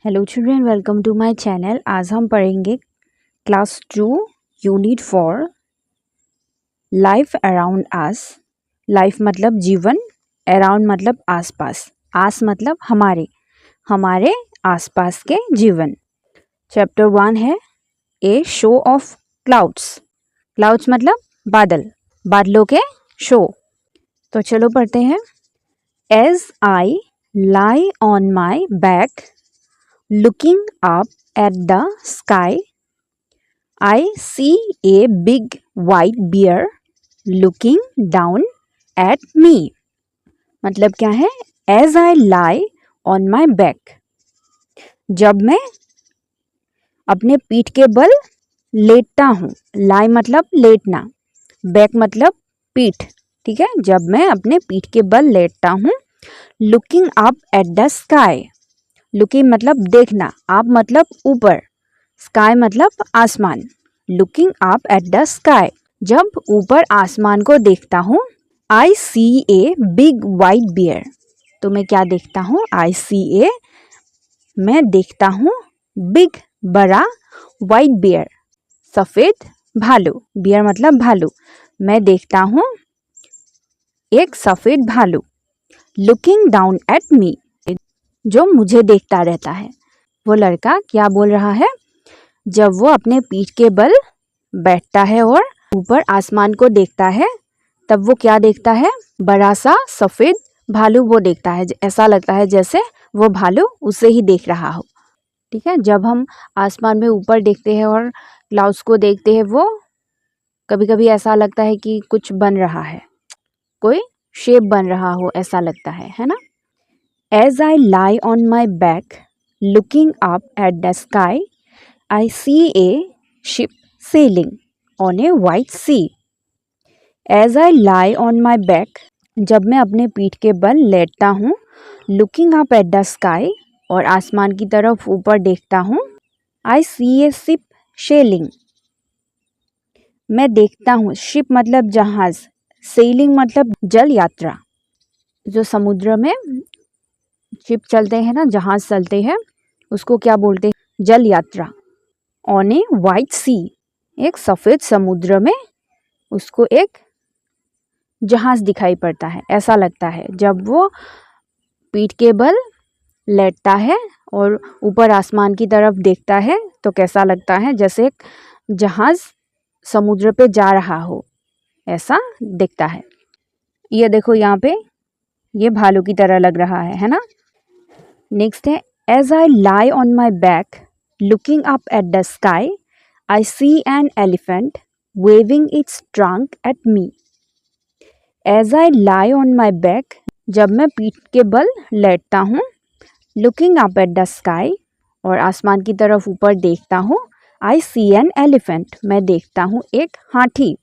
Hello children, welcome to my channel. आज हम पढ़ेंगे class 2 unit 4 life around us. Life मतलब जीवन, अराउंड मतलब आसपास, आस मतलब हमारे आसपास के जीवन। चैप्टर 1 है a show of clouds. Clouds मतलब बादल, बादलों के शो। तो चलो पढ़ते हैं। As I lie on my back looking up at the sky, I see a big white bear looking down at me. मतलब क्या है? As I lie on my back, जब मैं अपने पीठ के बल लेटता हूँ। लाई मतलब लेटना, बैक मतलब पीठ, ठीक है। जब मैं अपने पीठ के बल लेटता हूँ। Looking up at the sky, looking मतलब देखना, आप मतलब ऊपर, स्काई मतलब आसमान। Looking up at the sky, जब ऊपर आसमान को देखता हूँ। आई सी ए बिग वाइट बियर, तो मैं क्या देखता हूँ? आई सी ए, मैं देखता हूँ बिग बड़ा, वाइट बियर सफेद भालू, बियर मतलब भालू। मैं देखता हूँ एक सफेद भालू। लुकिंग डाउन एट मी, जो मुझे देखता रहता है। वो लड़का क्या बोल रहा है? जब वो अपने पीठ के बल बैठता है और ऊपर आसमान को देखता है, तब वो क्या देखता है? बड़ा सा सफेद भालू वो देखता है। ऐसा लगता है जैसे वो भालू उसे ही देख रहा हो, ठीक है। जब हम आसमान में ऊपर देखते हैं और क्लाउड्स को देखते हैं, वो कभी कभी ऐसा लगता है कि कुछ बन रहा है, कोई शेप बन रहा हो, ऐसा लगता है ना। As I lie on my back, looking up at the sky, I see a ship sailing on a white sea. As I lie on my back, जब मैं अपने पीठ के बल लेटता हूँ। Looking up at the sky, और आसमान की तरफ ऊपर देखता हूँ। I see a ship sailing, मैं देखता हूँ। शिप मतलब जहाज, सेलिंग मतलब जल यात्रा। जो समुद्र में शिप चलते हैं ना, जहाज चलते हैं, उसको क्या बोलते हैं? जल यात्रा। ऑन ए वाइट सी, एक सफ़ेद समुद्र में उसको एक जहाज दिखाई पड़ता है। ऐसा लगता है जब वो पीठ के बल लेटता है और ऊपर आसमान की तरफ देखता है, तो कैसा लगता है? जैसे एक जहाज समुद्र पे जा रहा हो, ऐसा दिखता है। ये देखो यहाँ पे, ये भालू की तरह लग रहा है ना। नेक्स्ट है, as I lie on my back looking up at the sky, I see an elephant waving its trunk at me. As I lie on my back, जब मैं पीठ के बल लेटता हूँ। Looking up at the sky, और आसमान की तरफ ऊपर देखता हूँ। आई सी एन एलिफेंट, मैं देखता हूँ एक हाथी।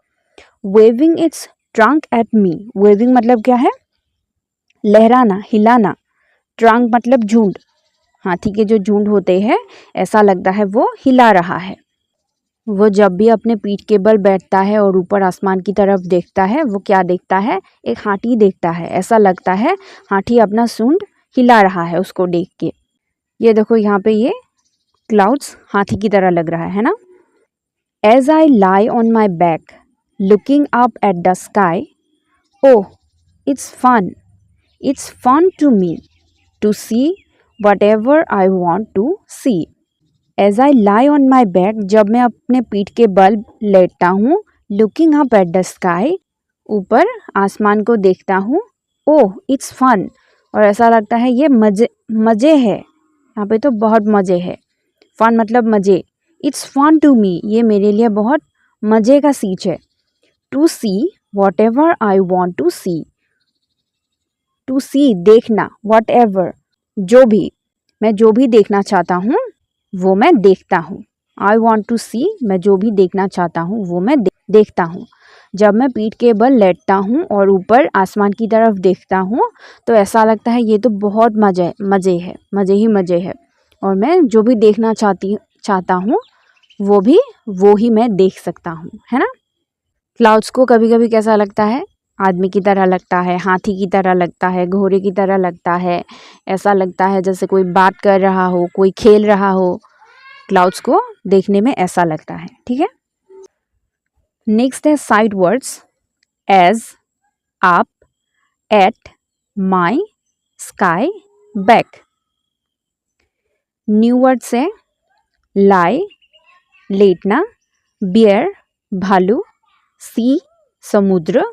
Waving its trunk at me, waving मतलब क्या है? लहराना, हिलाना। ट्रंक मतलब झुंड, हाथी के जो झुंड होते हैं, ऐसा लगता है वो हिला रहा है। वो जब भी अपने पीठ के बल बैठता है और ऊपर आसमान की तरफ देखता है, वो क्या देखता है? एक हाथी देखता है। ऐसा लगता है हाथी अपना सूंड हिला रहा है उसको देख के। ये देखो यहाँ पे, ये क्लाउड्स हाथी की तरह लग रहा है ना। As I lie on my back looking up at the sky, oh it's fun to me to see whatever I want to see. As I lie on my back, जब मैं अपने पीठ के बल लेटता हूँ। Looking up at the sky, ऊपर आसमान को देखता हूँ। Oh, it's fun, और ऐसा लगता है ये मज़े है। यहाँ पे तो बहुत मज़े है। Fun मतलब मज़े। It's fun to me, ये मेरे लिए बहुत मज़े का चीज़ है। To see whatever I want to see, to see देखना, वॉट एवर जो भी, मैं जो भी देखना चाहता हूँ वो मैं देखता हूँ। आई वॉन्ट टू सी, मैं जो भी देखना चाहता हूँ वो मैं देखता हूँ। जब मैं पीठ के बल लेटता हूँ और ऊपर आसमान की तरफ देखता हूँ, तो ऐसा लगता है ये तो बहुत मज़े है, और मैं जो भी देखना चाहता हूँ वो ही मैं देख सकता हूँ, है ना। क्लाउड्स को कभी कभी कैसा लगता है? आदमी की तरह लगता है, हाथी की तरह लगता है, घोड़े की तरह लगता है, ऐसा लगता है जैसे कोई बात कर रहा हो, कोई खेल रहा हो। क्लाउड्स को देखने में ऐसा लगता है, ठीक है। नेक्स्ट है sight words, as, up, at, my, sky, back. New words है लाई, लेटना, बियर, भालू, सी, समुद्र,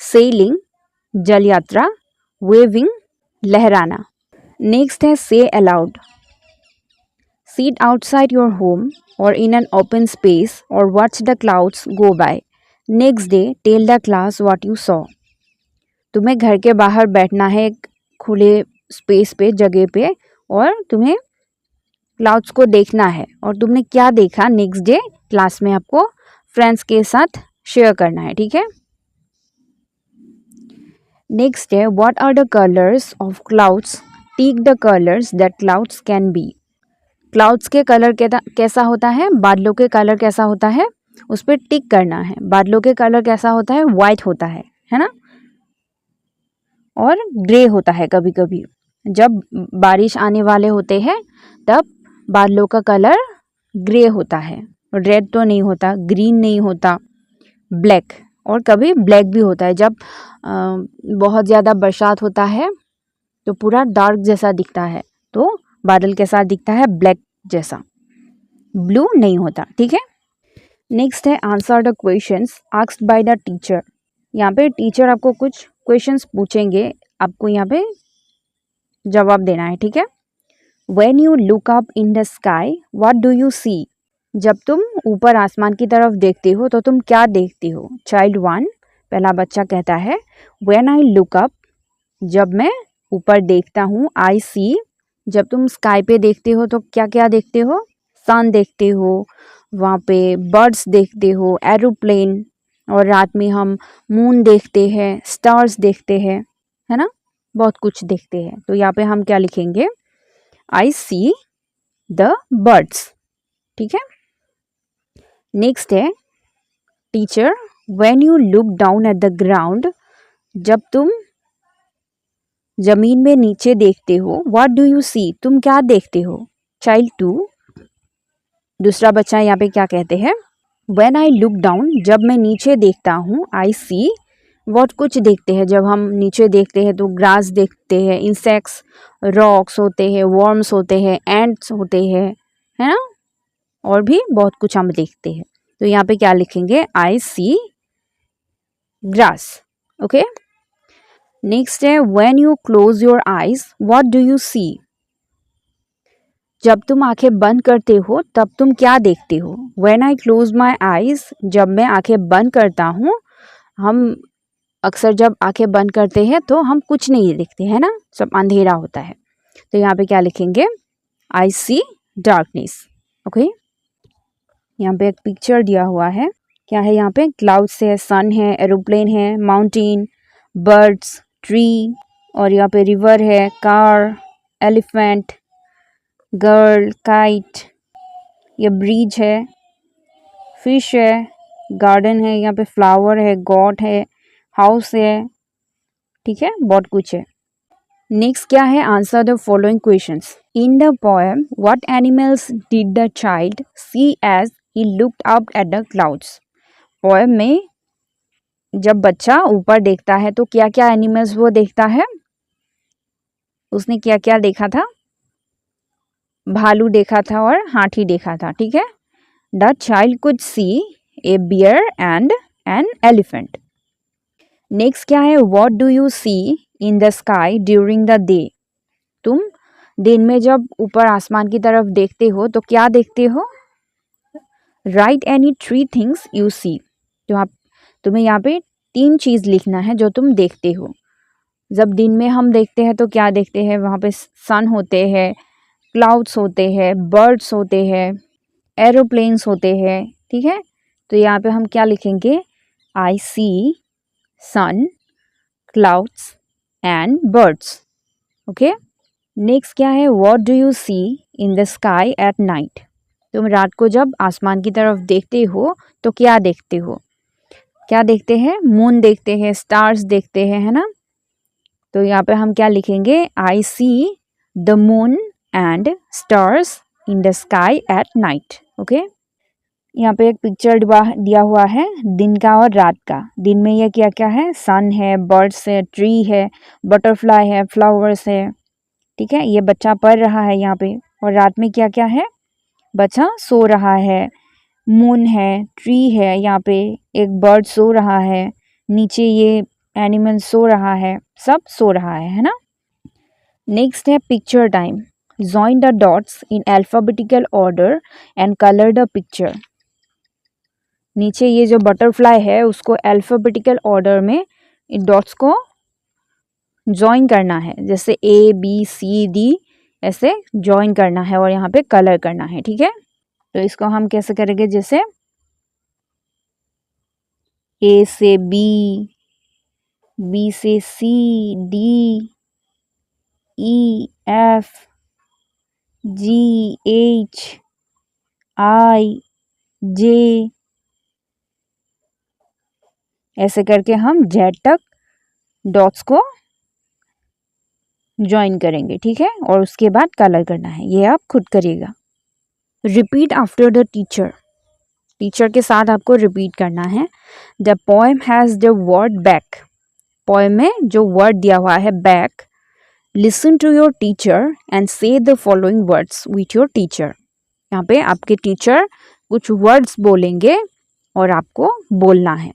सेलिंग, जल यात्रा, वेविंग, लहराना। नेक्स्ट है say aloud, sit outside your home और इन एन ओपन स्पेस और watch the clouds go by. Next day tell the class what you saw. तुम्हें घर के बाहर बैठना है एक खुले स्पेस पे, जगह पे, और तुम्हें क्लाउड्स को देखना है और तुमने क्या देखा नेक्स्ट डे क्लास में आपको फ्रेंड्स के साथ शेयर करना है, ठीक है। नेक्स्ट है what are the colours of clouds, tick the colours that clouds can be. Clouds के कलर कैसा होता है, बादलों के कलर कैसा होता है, उस पर टिक करना है। बादलों के कलर कैसा होता है, वाइट होता है ना, और ग्रे होता है। कभी कभी जब बारिश आने वाले होते हैं तब बादलों का कलर ग्रे होता है, रेड तो नहीं होता, ग्रीन नहीं होता, ब्लैक, और कभी ब्लैक भी होता है। जब बहुत ज़्यादा बरसात होता है तो पूरा डार्क जैसा दिखता है, तो बादल कैसा दिखता है, ब्लैक जैसा, ब्लू नहीं होता, ठीक है। नेक्स्ट है answer the questions asked by the teacher. यहाँ पे टीचर आपको कुछ क्वेश्चंस पूछेंगे, आपको यहाँ पे जवाब देना है, ठीक है। When you look up in the sky, what do you see? जब तुम ऊपर आसमान की तरफ देखते हो तो तुम क्या देखते हो। चाइल्ड 1, पहला बच्चा कहता है When I look up, जब मैं ऊपर देखता हूँ, I see, जब तुम स्काई पे देखते हो तो क्या क्या देखते हो, सन देखते हो, वहाँ पे बर्ड्स देखते हो, एरोप्लेन, और रात में हम मून देखते हैं, स्टार्स देखते हैं, है ना, बहुत कुछ देखते हैं। तो यहाँ पे हम क्या लिखेंगे, I see the birds, ठीक है। नेक्स्ट है teacher when you look down at the ground, जब तुम जमीन में नीचे देखते हो, what do you see, तुम क्या देखते हो। चाइल्ड 2, दूसरा बच्चा यहाँ पे क्या कहते हैं, when I look down, जब मैं नीचे देखता हूँ, I see, बहुत कुछ देखते हैं। जब हम नीचे देखते हैं तो ग्रास देखते हैं, इंसेक्ट्स, रॉक्स होते हैं, वर्म्स होते हैं, एंट्स होते हैं, है ना, और भी बहुत कुछ हम देखते हैं। तो यहाँ पे क्या लिखेंगे, I see grass, okay. Next है when you close your eyes what do you see. जब तुम आंखें बंद करते हो तब तुम क्या देखते हो। When I close my eyes, जब मैं आंखें बंद करता हूँ, हम अक्सर जब आंखें बंद करते हैं तो हम कुछ नहीं देखते हैं ना, सब अंधेरा होता है। तो यहाँ पे क्या लिखेंगे, आई सी डार्कनेस, ओके। यहाँ पे एक पिक्चर दिया हुआ है, क्या है यहाँ पे, क्लाउड्स है, सन है, एरोप्लेन है, माउंटेन, बर्ड्स, ट्री, और यहाँ पे रिवर है, कार, एलिफेंट, गर्ल, काइट, ये ब्रिज है, फिश है, गार्डन है, यहाँ पे फ्लावर है, गॉड है, हाउस है, ठीक है, बहुत कुछ है। नेक्स्ट क्या है, answer the following questions. In the poem what animals did the child see as he looked up at the clouds. Poem में जब बच्चा ऊपर देखता है तो क्या क्या एनिमल्स वो देखता है, उसने क्या क्या देखा था, भालू देखा था और हाथी देखा था, ठीक है। The child could see a bear and an elephant. Next क्या है, what do you see in the sky during the day. तुम दिन में जब ऊपर आसमान की तरफ देखते हो तो क्या देखते हो। Right any 3 things you see. तो आप तुम्हें यहाँ पे 3 चीज़ लिखना है जो तुम देखते हो। जब दिन में हम देखते हैं तो क्या देखते हैं, वहाँ पे सन होते हैं, क्लाउड्स होते हैं, बर्ड्स होते हैं, एरोप्लेन्स होते हैं, ठीक है। तो यहाँ पे हम क्या लिखेंगे, I see sun, clouds and birds, okay. Next क्या है, what do you see in the sky at night. तुम रात को जब आसमान की तरफ देखते हो तो क्या देखते हो। क्या देखते हैं? मून देखते हैं, स्टार्स देखते हैं, है ना। तो यहाँ पे हम क्या लिखेंगे? I see the moon and stars in the sky at night. Okay, यहाँ पे एक पिक्चर दिया हुआ है दिन का और रात का। दिन में ये क्या क्या है? सन है, बर्ड्स है, ट्री है, बटरफ्लाई है, फ्लावर्स है, ठीक है। ये बच्चा पढ़ रहा है यहाँ पे। और रात में क्या क्या है? बच्चा सो रहा है, मून है, ट्री है, यहाँ पे एक बर्ड सो रहा है, नीचे ये एनिमल सो रहा है, सब सो रहा है ना। नेक्स्ट है picture time. Join the dots in alphabetical order and colour the picture. नीचे ये जो बटरफ्लाई है उसको अल्फाबेटिकल ऑर्डर में इन डॉट्स को ज्वाइन करना है, जैसे A B C D ऐसे ज्वाइन करना है और यहाँ पे कलर करना है, ठीक है। तो इसको हम कैसे करेंगे? जैसे A से B, B से C, D, E, F, G, H, I, J ऐसे करके हम Z तक डॉट्स को ज्वाइन करेंगे, ठीक है। और उसके बाद कलर करना है, ये आप खुद करिएगा। Repeat after the teacher. Teacher के साथ आपको रिपीट करना है। The poem has the word back. Poem में जो वर्ड दिया हुआ है back, listen to your teacher and say the following words with your teacher. यहाँ पे आपके टीचर कुछ वर्ड्स बोलेंगे और आपको बोलना है,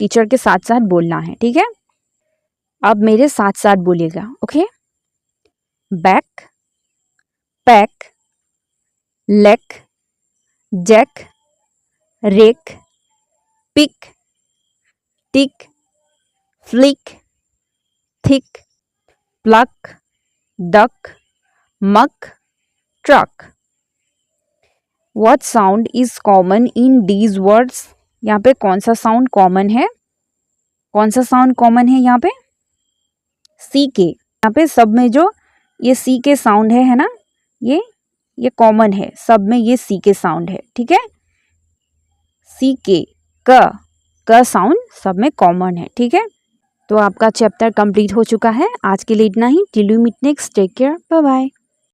टीचर के साथ साथ बोलना है, ठीक है। अब मेरे साथ साथ बोलिएगा, okay. Back, pack, lack, jack, rack, pick, tick, flick, thick, pluck, duck, muck, truck. What sound is common in these words? यहाँ पे कौन सा साउंड कॉमन है? कौन सा साउंड कॉमन है यहाँ पे? सी के। यहाँ पे सब में जो ये सी के साउंड है ना, ये कॉमन है सब में, ये सी के साउंड है, ठीक है। सी के, क साउंड सब में कॉमन है, ठीक है। तो आपका चैप्टर कंप्लीट हो चुका है। आज के लिए इतना ही। Till you meet next, take care, bye bye.